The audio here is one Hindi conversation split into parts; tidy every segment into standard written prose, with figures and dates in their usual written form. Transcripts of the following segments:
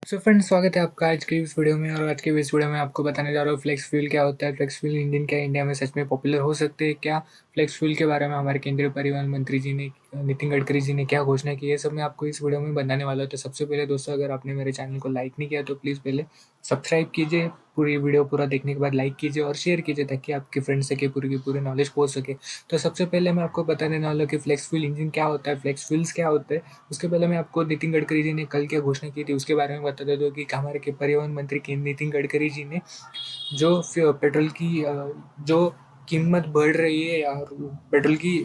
सो फ्रेंड्स, स्वागत है आपका आज की इस वीडियो में। और आज के इस वीडियो में आपको बताने जा रहा हूँ फ्लेक्स फ्यूल क्या होता है, फ्लेक्स फ्यूल इंजन क्या इंडिया में सच में पॉपुलर हो सकते हैं क्या, फ्लेक्स फ्यूल के बारे में हमारे केंद्रीय परिवहन मंत्री जी ने नितिन गडकरी जी ने क्या घोषणा की है, सब मैं आपको इस वीडियो में बताने वाला हूँ। तो सबसे पहले दोस्तों, अगर आपने मेरे चैनल को लाइक नहीं किया तो प्लीज़ पहले सब्सक्राइब कीजिए, पूरी वीडियो पूरा देखने के बाद लाइक कीजिए और शेयर कीजिए ताकि आपके फ्रेंड्स से पूरी की पूरी नॉलेज पहुंच सके। तो सबसे पहले मैं आपको बताने वाला हूँ कि फ्लेक्स फ्यूल इंजन क्या होता है, फ्लेक्स फ्यूल्स क्या होते हैं। उसके पहले मैं आपको नितिन गडकरी जी ने कल क्या घोषणा की थी उसके बारे में बता देता हूँ कि हमारे के परिवहन मंत्री के नितिन गडकरी जी ने जो पेट्रोल की जो कीमत बढ़ रही है और पेट्रोल की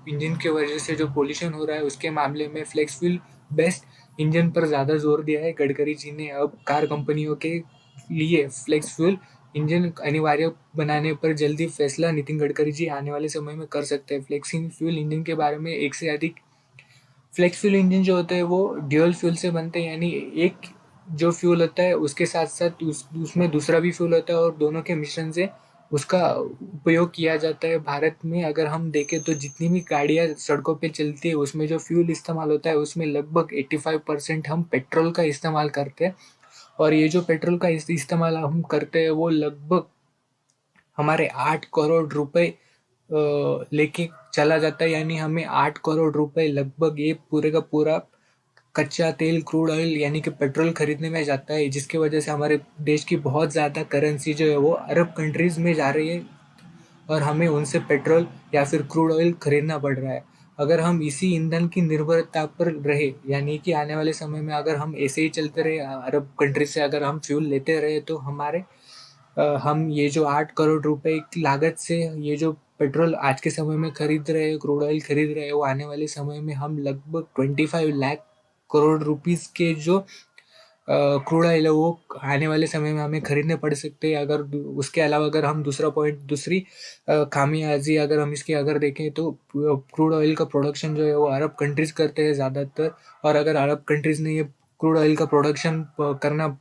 इंजन की वजह से जो पोल्यूशन हो रहा है उसके मामले में फ्लेक्स फ्यूल बेस्ट इंजन पर ज़्यादा जोर दिया है गडकरी जी ने। अब कार कंपनियों के लिए फ्लेक्स फ्यूल इंजन अनिवार्य बनाने पर जल्दी फैसला नितिन गडकरी जी आने वाले समय में कर सकते हैं। फ्लेक्सिंग फ्यूल इंजन के बारे में एक से अधिक फ्लेक्स फ्यूल इंजन जो होते हैं वो ड्यूअल फ्यूल से बनते हैं, यानी एक जो फ्यूल होता है उसके साथ साथ उसमें दूसरा भी फ्यूल होता है और दोनों के मिश्रण से उसका उपयोग किया जाता है। भारत में अगर हम देखें तो जितनी भी गाड़ियां सड़कों पे चलती है उसमें जो फ्यूल इस्तेमाल होता है उसमें लगभग 85% हम पेट्रोल का इस्तेमाल करते हैं। और ये जो पेट्रोल का इस्तेमाल हम करते हैं वो लगभग हमारे 8 करोड़ रुपए लेके चला जाता है, यानी हमें 8 करोड़ रुपए लगभग ये पूरे का पूरा कच्चा तेल क्रूड ऑयल यानी कि पेट्रोल खरीदने में जाता है, जिसकी वजह से हमारे देश की बहुत ज़्यादा करेंसी जो है वो अरब कंट्रीज़ में जा रही है और हमें उनसे पेट्रोल या फिर क्रूड ऑयल खरीदना पड़ रहा है। अगर हम इसी ईंधन की निर्भरता पर रहे, यानी कि आने वाले समय में अगर हम ऐसे ही चलते रहे अरब कंट्रीज से अगर हम फ्यूल लेते रहे तो हम ये जो 8 करोड़ रुपए की लागत से ये जो पेट्रोल आज के समय में खरीद रहे हैं, क्रूड ऑयल खरीद रहे हैं, वो आने वाले समय में हम लगभग 25 लाख करोड़ रुपीस के जो क्रूड ऑयल है वो आने वाले समय में हमें खरीदने पड़ सकते हैं। अगर उसके अलावा अगर हम दूसरा पॉइंट दूसरी खामियाजी अगर हम इसकी अगर देखें तो क्रूड ऑयल का प्रोडक्शन जो है वो अरब कंट्रीज करते हैं ज़्यादातर। और अगर अरब कंट्रीज ने ये क्रूड ऑयल का प्रोडक्शन करना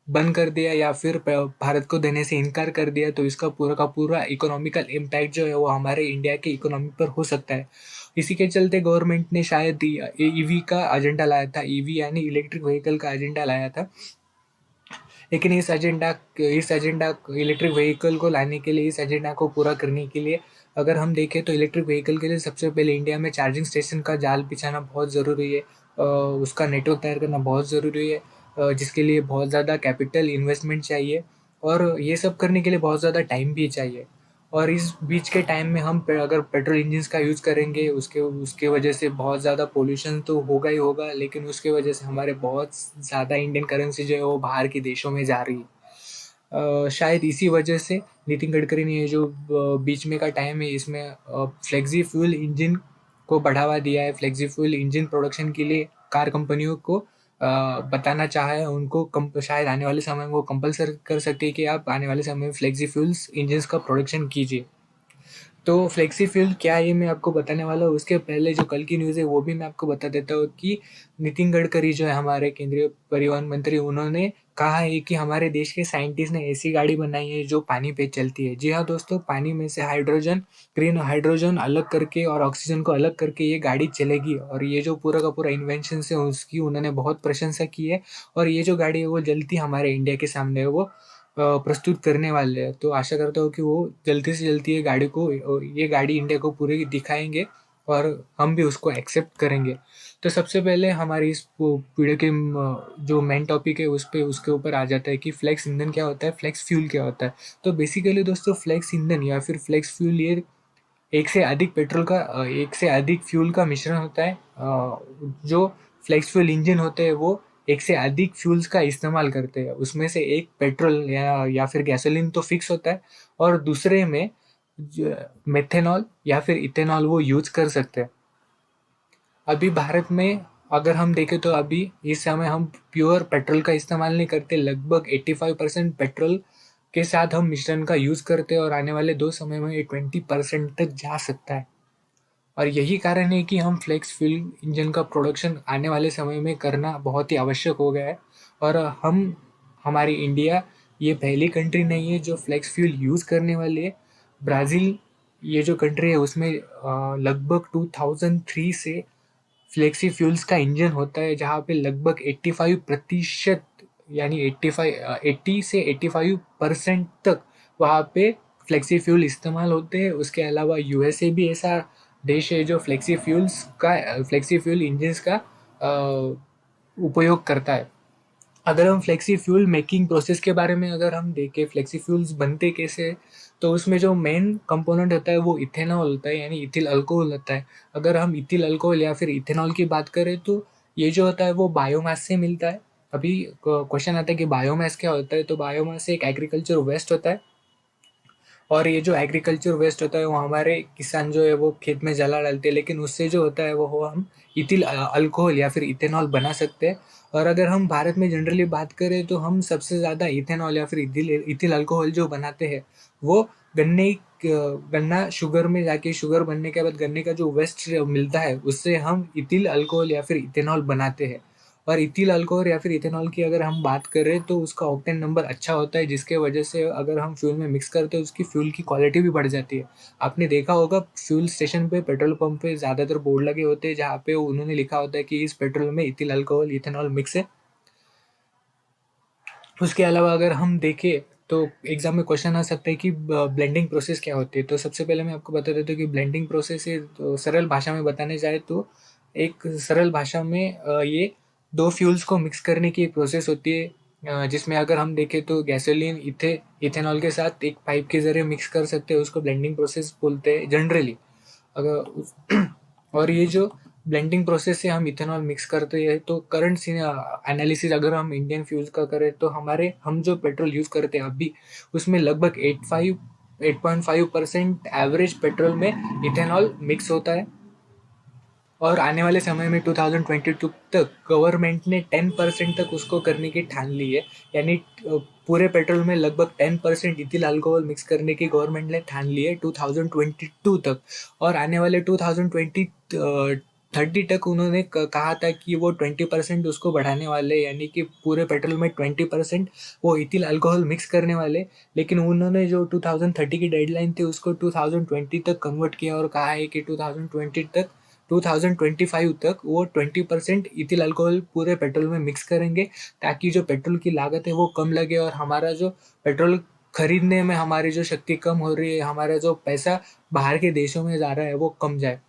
बंद कर दिया या फिर भारत को देने से इनकार कर दिया तो इसका पूरा का पूरा इकोनॉमिकल इम्पैक्ट जो है वो हमारे इंडिया के इकोनॉमी पर हो सकता है। इसी के चलते गवर्नमेंट ने शायद ईवी का एजेंडा लाया था, ईवी यानी इलेक्ट्रिक व्हीकल का एजेंडा लाया था। लेकिन इस एजेंडा इलेक्ट्रिक व्हीकल को लाने के लिए, इस एजेंडा को पूरा करने के लिए अगर हम देखें तो इलेक्ट्रिक व्हीकल के लिए सबसे पहले इंडिया में चार्जिंग स्टेशन का जाल बिछाना बहुत ज़रूरी है। उसका नेटवर्क तैयार करना बहुत ज़रूरी है, जिसके लिए बहुत ज़्यादा कैपिटल इन्वेस्टमेंट चाहिए और ये सब करने के लिए बहुत ज़्यादा टाइम भी चाहिए। और इस बीच के टाइम में हम अगर पेट्रोल इंजन्स का यूज़ करेंगे उसके उसके वजह से बहुत ज़्यादा पोल्यूशन तो होगा ही होगा, लेकिन उसके वजह से हमारे बहुत ज़्यादा इंडियन करेंसी जो है वो बाहर के देशों में जा रही है। शायद इसी वजह से नितिन गडकरी ने ये जो बीच में का टाइम है इसमें फ्लेक्सी फ्यूल इंजन को बढ़ावा दिया है। फ्लेक्सी फ्यूल इंजन प्रोडक्शन के लिए कार कंपनियों को बताना चाहा है उनको, शायद आने वाले समय में वो कंपलसरी कर सकती है कि आप आने वाले समय में फ्लेक्सी फ्यूल्स इंजन्स का प्रोडक्शन कीजिए। तो फ्लेक्सी फ्यूल क्या है ये मैं आपको बताने वाला हूँ। उसके पहले जो कल की न्यूज़ है वो भी मैं आपको बता देता हूँ कि नितिन गडकरी जो है हमारे केंद्रीय परिवहन मंत्री, उन्होंने कहा है कि हमारे देश के साइंटिस्ट ने ऐसी गाड़ी बनाई है जो पानी पे चलती है। जी हाँ दोस्तों, पानी में से हाइड्रोजन, ग्रीन हाइड्रोजन अलग करके और ऑक्सीजन को अलग करके ये गाड़ी चलेगी। और ये जो पूरा का पूरा इन्वेंशन है उसकी उन्होंने बहुत प्रशंसा की है। और ये जो गाड़ी है वो जल्दी हमारे इंडिया के सामने है वो प्रस्तुत करने वाले हैं। तो आशा करता हूँ कि वो जल्दी से जल्दी ये गाड़ी इंडिया को पूरी दिखाएंगे और हम भी उसको एक्सेप्ट करेंगे। तो सबसे पहले हमारी इस वीडियो के जो मेन टॉपिक है उस पे उसके ऊपर आ जाता है कि फ्लेक्स ईंधन क्या होता है, फ्लेक्स फ्यूल क्या होता है। तो बेसिकली दोस्तों, फ्लेक्स ईंधन या फिर फ्लेक्स फ्यूल ये एक से अधिक फ्यूल का मिश्रण होता है। जो फ्लेक्स फ्यूल इंजन होते हैं वो एक से अधिक फ्यूल्स का इस्तेमाल करते हैं। उसमें से एक पेट्रोल या फिर गैसोलीन तो फिक्स होता है और दूसरे में मेथेनॉल या फिर इथेनॉल वो यूज कर सकते हैं। अभी भारत में अगर हम देखें तो अभी इस समय हम प्योर पेट्रोल का इस्तेमाल नहीं करते, लगभग 85% पेट्रोल के साथ हम मिश्रण का यूज़ करते हैं और आने वाले 2 समय में ये 20% तक जा सकता है। और यही कारण है कि हम फ्लेक्स फ्यूल इंजन का प्रोडक्शन आने वाले समय में करना बहुत ही आवश्यक हो गया है। और हमारी इंडिया ये पहली कंट्री नहीं है जो फ्लेक्स फ्यूल यूज़ करने वाली है। ब्राज़ील ये जो कंट्री है उसमें लगभग 2003 से फ्लेक्सी फ्यूल्स का इंजन होता है, जहाँ पे लगभग 85% यानी 80 से 85% तक वहाँ पे फ्लेक्सी फ्यूल इस्तेमाल होते हैं। उसके अलावा यूएसए भी ऐसा देश है जो फ्लेक्सी फ्यूल इंजन्स का उपयोग करता है। अगर हम फ्लेक्सी फ्यूल मेकिंग प्रोसेस के बारे में अगर हम देखें, फ्लेक्सी फ्यूल्स बनते कैसे हैं, तो उसमें जो मेन कंपोनेंट होता है वो इथेनॉल होता है, यानी इथिल अल्कोहल होता है। अगर हम इथिल अल्कोहल या फिर इथेनॉल की बात करें तो ये जो होता है वो बायोमास से मिलता है। अभी क्वेश्चन आता है कि बायोमास क्या होता है, तो बायोमास एक एग्रीकल्चर वेस्ट होता है, और ये जो एग्रीकल्चर वेस्ट होता है वो हमारे किसान जो है वो खेत में जला डालते हैं, लेकिन उससे जो होता है वो हम इथिल अल्कोहल या फिर इथेनॉल बना सकते हैं। और अगर हम भारत में जनरली बात करें तो हम सबसे ज़्यादा इथेनॉल या फिर इथिल अल्कोहल जो बनाते हैं वो गन्ने गन्ना शुगर में जाके, शुगर बनने के बाद गन्ने का जो वेस्ट मिलता है उससे हम इथिल अल्कोहल या फिर इथेनॉल बनाते हैं। और इथिल अल्कोहल या फिर इथेनॉल की अगर हम बात करें तो उसका ऑक्टेन नंबर अच्छा होता है, जिसके वजह से अगर हम फ्यूल में मिक्स करते हैं उसकी फ्यूल की क्वालिटी भी बढ़ जाती है। आपने देखा होगा फ्यूल स्टेशन पे, पेट्रोल पंप पे ज़्यादातर बोर्ड लगे होते हैं जहाँ पे उन्होंने लिखा होता है कि इस पेट्रोल में इथिल अल्कोहल इथेनॉल मिक्स है। उसके अलावा अगर हम देखें तो एग्जाम में क्वेश्चन आ सकता है कि ब्लेंडिंग प्रोसेस क्या होती है। तो सबसे पहले मैं आपको बता देता हूँ कि ब्लेंडिंग प्रोसेस है, तो सरल भाषा में बताने जाए तो एक सरल भाषा में ये दो फ्यूल्स को मिक्स करने की एक प्रोसेस होती है, जिसमें अगर हम देखें तो गैसोलीन इथेनॉल के साथ एक पाइप के जरिए मिक्स कर सकते हैं, उसको ब्लेंडिंग प्रोसेस बोलते हैं जनरली। अगर और ये जो ब्लेंडिंग प्रोसेस से हम इथेनॉल मिक्स करते हैं, तो करंट एनालिसिस अगर हम इंडियन फ्यूल्स का करें तो हम जो पेट्रोल यूज़ करते हैं अभी उसमें लगभग 8.5% एवरेज पेट्रोल में इथेनॉल मिक्स होता है। और आने वाले समय में 2022 तक गवर्नमेंट ने 10% तक उसको करने की ठान ली है, यानी पूरे पेट्रोल में लगभग 10% इथिल अल्कोहल मिक्स करने की गवर्नमेंट ने ठान ली है 2022 तक। और आने वाले 2030 तक उन्होंने कहा था कि वो 20% उसको बढ़ाने वाले, यानी कि पूरे पेट्रोल में 20% वो इथिल अल्कोहल मिक्स करने वाले। लेकिन उन्होंने जो 2030 की डेडलाइन थी उसको 2020 तक कन्वर्ट किया और कहा है कि 2025 तक वो 20% इथिल अल्कोहल पूरे पेट्रोल में मिक्स करेंगे, ताकि जो पेट्रोल की लागत है वो कम लगे और हमारा जो पेट्रोल खरीदने में हमारी जो शक्ति कम हो रही है, हमारा जो पैसा बाहर के देशों में जा रहा है वो कम जाए।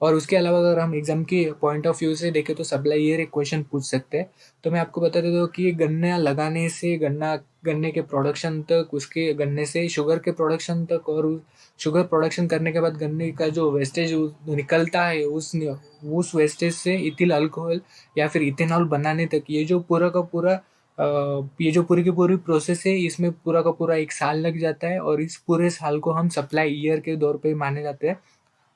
और उसके अलावा अगर हम एग्जाम की पॉइंट ऑफ व्यू से देखें तो सप्लायर एक क्वेश्चन पूछ सकते हैं। तो मैं आपको बता देता हूँ कि गन्ना लगाने से गन्ने के प्रोडक्शन तक, उसके गन्ने से शुगर के प्रोडक्शन तक, और शुगर प्रोडक्शन करने के बाद गन्ने का जो वेस्टेज निकलता है उस वेस्टेज से इथिल अल्कोहल या फिर इथेनॉल बनाने तक, ये जो पूरी की पूरी प्रोसेस है इसमें पूरा का पूरा एक साल लग जाता है, और इस पूरे साल को हम सप्लाई ईयर के दौर पे माने जाते हैं।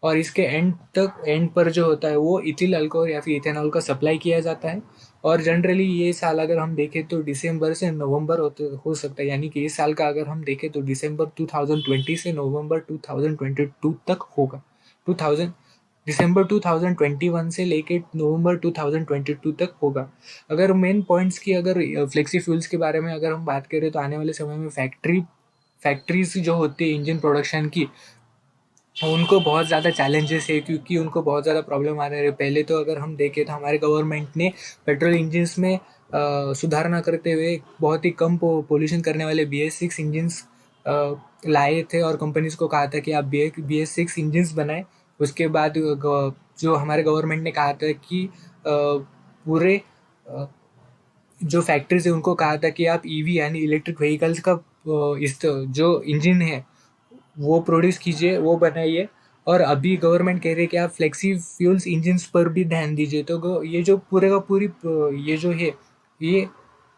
और इसके एंड पर जो होता है वो इथिल अल्कोहल या फिर इथेनॉल का सप्लाई किया जाता है। और जनरली ये साल अगर हम देखें तो दिसंबर से नवंबर हो सकता है, यानी कि इस साल का अगर हम देखें तो दिसंबर 2020 से नवंबर 2022 तक होगा। 2000 दिसंबर 2021 से लेके नवंबर 2022 तक होगा। अगर मेन पॉइंट्स की अगर फ्लेक्सी फ्यूल्स के बारे में अगर हम बात करें तो आने वाले समय में फैक्ट्रीज जो होती है इंजन प्रोडक्शन की, उनको बहुत ज़्यादा चैलेंजेस है, क्योंकि उनको बहुत ज़्यादा प्रॉब्लम आ रहे हैं। पहले तो अगर हम देखें तो हमारे गवर्नमेंट ने पेट्रोल इंजन्स में सुधारना करते हुए बहुत ही कम पोल्यूशन करने वाले BS6 इंजन्स लाए थे, और कंपनीज को कहा था कि आप BS6 इंजन्स बनाएं। उसके बाद जो हमारे गवर्नमेंट ने कहा था कि पूरे जो फैक्ट्रीज है उनको कहा था कि आप EV यानी इलेक्ट्रिक व्हीकल्स का इस जो इंजन है वो प्रोड्यूस कीजिए, वो बनाइए। और अभी गवर्नमेंट कह रही है कि आप फ्लेक्सी फ्यूल्स इंजन्स पर भी ध्यान दीजिए। तो ये जो पूरे का पूरी ये जो है ये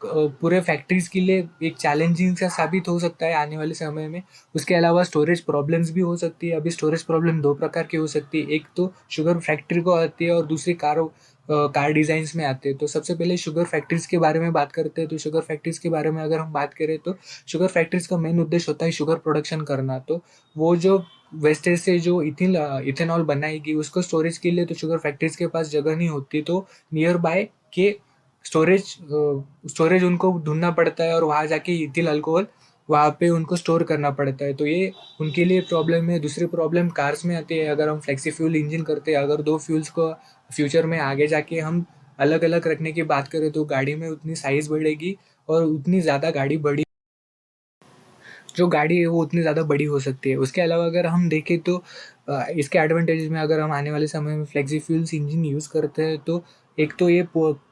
पूरे फैक्ट्रीज के लिए एक चैलेंजिंग सा साबित हो सकता है आने वाले समय में। उसके अलावा स्टोरेज प्रॉब्लम्स भी हो सकती है। अभी स्टोरेज प्रॉब्लम दो प्रकार की हो सकती है, एक तो शुगर फैक्ट्री को आती है और दूसरी कार डिज़ाइंस में आते हैं। तो सबसे पहले शुगर फैक्ट्रीज के बारे में बात करते हैं। तो शुगर फैक्ट्रीज के बारे में अगर हम बात करें तो शुगर फैक्ट्रीज का मेन उद्देश्य होता है शुगर प्रोडक्शन करना। तो वो जो वेस्टेज से जो इथेनॉल बनाएगी उसको स्टोरेज के लिए तो शुगर फैक्ट्रीज के पास जगह नहीं होती, तो नियर बाय के स्टोरेज उनको ढूंढना पड़ता है और वहाँ जाके इथिल अल्कोहल वहाँ पे उनको स्टोर करना पड़ता है। तो ये उनके लिए प्रॉब्लम है। दूसरी प्रॉब्लम कार्स में आती है। अगर हम फ्लेक्सी फ्यूल इंजन करते हैं, अगर दो फ्यूल्स को फ्यूचर में आगे जाके हम अलग-अलग रखने की बात करें तो गाड़ी में उतनी साइज़ बढ़ेगी और उतनी ज़्यादा गाड़ी बड़ी जो गाड़ी है वो उतनी ज़्यादा बड़ी हो सकती है। उसके अलावा अगर हम देखें तो इसके एडवांटेजेस में अगर हम आने वाले समय में फ्लेक्सी फ्यूल्स इंजन यूज़ करते हैं तो एक तो ये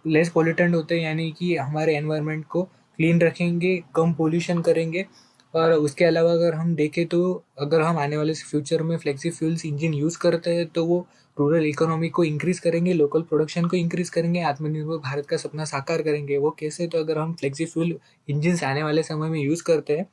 लेस पॉल्यूटेंट होते हैं, यानी कि हमारे एनवायरनमेंट को क्लीन रखेंगे, कम पॉल्यूशन करेंगे। और उसके अलावा अगर हम देखें तो अगर हम आने वाले फ्यूचर में फ्लेक्सी फ्यूल्स इंजन यूज़ करते हैं तो वो रूरल इकोनॉमी को इंक्रीज़ करेंगे, लोकल प्रोडक्शन को इंक्रीज़ करेंगे, आत्मनिर्भर भारत का सपना साकार करेंगे। वो कैसे? तो अगर हम फ्लेक्सी फ्यूल इंजन्स आने वाले समय में यूज़ करते हैं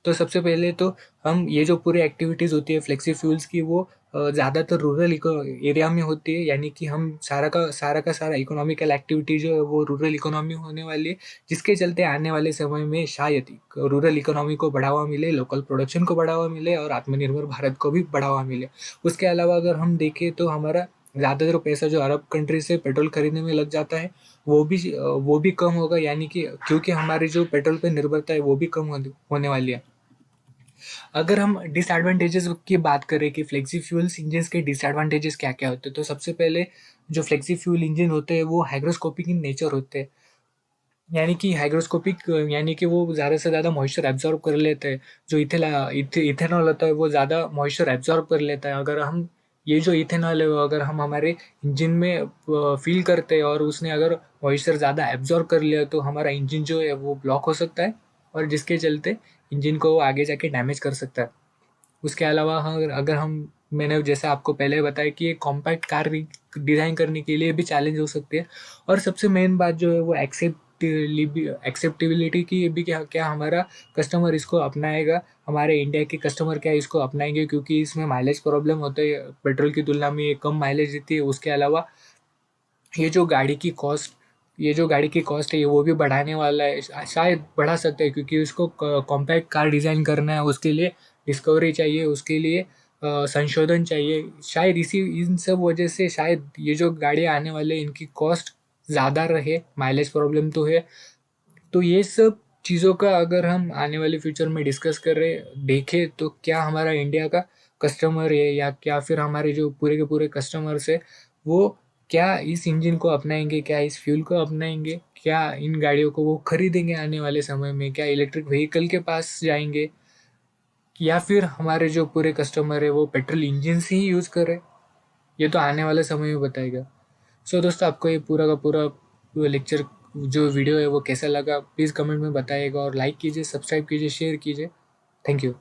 तो सबसे पहले तो हम ये जो पूरी एक्टिविटीज़ होती है फ्लेक्सी फ्यूल्स की वो ज़्यादातर रूरल एरिया में होती है, यानी कि हम सारा का सारा इकोनॉमिकल एक्टिविटी जो है वो रूरल इकोनॉमी होने वाली है, जिसके चलते आने वाले समय में शायद रूरल इकोनॉमी को बढ़ावा मिले, लोकल प्रोडक्शन को बढ़ावा मिले और आत्मनिर्भर भारत को भी बढ़ावा मिले। उसके अलावा अगर हम देखें तो हमारा ज़्यादातर पैसा जो अरब कंट्री से पेट्रोल खरीदने में लग जाता है वो भी कम होगा, यानी कि क्योंकि हमारी जो पेट्रोल पे निर्भरता है वो भी कम होने वाली है। अगर हम डिसएडवांटेजेस की बात करें कि फ्लेक्सी फ्यूल्स इंजन्स के डिसएडवांटेजेस क्या-क्या होते हैं, तो सबसे पहले जो फ्लेक्सी फ्यूल इंजन होते हैं वो हाइग्रोस्कोपिक इन नेचर होते हैं। यानी कि हाइग्रोस्कोपिक यानी कि वो ज़्यादा से ज़्यादा मॉइस्चर एब्ज़ॉर्ब कर लेते हैं। जो इथेनॉल होता है वो ज़्यादा मॉइस्चर एब्ज़ॉर्ब कर लेता है। अगर हम ये जो इथेनॉल है वो अगर हम हमारे इंजन में फ़ील करते हैं और उसने अगर मॉइस्चर ज़्यादा एब्ज़ॉर्ब कर लिया तो हमारा इंजन जो है वो ब्लॉक हो सकता है और जिसके चलते इंजन को आगे जाके डैमेज कर सकता है। उसके अलावा अगर अगर हम मैंने जैसा आपको पहले बताया कि एक कॉम्पैक्ट कार डिज़ाइन करने के लिए भी चैलेंज हो सकती है। और सबसे मेन बात जो है वो एक्सेप्टेबिलिटी की, ये भी क्या क्या हमारा कस्टमर इसको अपनाएगा, हमारे इंडिया के कस्टमर क्या इसको अपनाएंगे, क्योंकि इसमें माइलेज प्रॉब्लम होता है, पेट्रोल की तुलना में ये कम माइलेज देती है। उसके अलावा ये जो गाड़ी की कॉस्ट ये जो गाड़ी की कॉस्ट है ये वो भी बढ़ाने वाला है, शायद बढ़ा सकता है, क्योंकि उसको कॉम्पैक्ट कार डिज़ाइन करना है, उसके लिए डिस्कवरी चाहिए, उसके लिए संशोधन चाहिए। शायद इसी इन सब वजह से शायद ये जो गाड़ियाँ आने वाले इनकी कॉस्ट ज़्यादा रहे, माइलेज प्रॉब्लम तो है। तो ये सब चीज़ों का अगर हम आने वाले फ्यूचर में डिस्कस करें, देखें तो क्या हमारा इंडिया का कस्टमर है या क्या फिर हमारे जो पूरे के पूरे कस्टमर्स है वो क्या इस इंजन को अपनाएंगे, क्या इस फ्यूल को अपनाएंगे, क्या इन गाड़ियों को वो खरीदेंगे आने वाले समय में, क्या इलेक्ट्रिक व्हीकल के पास जाएंगे या फिर हमारे जो पूरे कस्टमर है वो पेट्रोल इंजन से ही यूज़ करें। ये तो आने वाले समय में बताएगा। सो दोस्तों, आपको ये पूरा का पूरा लेक्चर जो वीडियो है वो कैसा लगा प्लीज़ कमेंट में बताइएगा और लाइक कीजिए, सब्सक्राइब कीजिए, शेयर कीजिए। Thank you.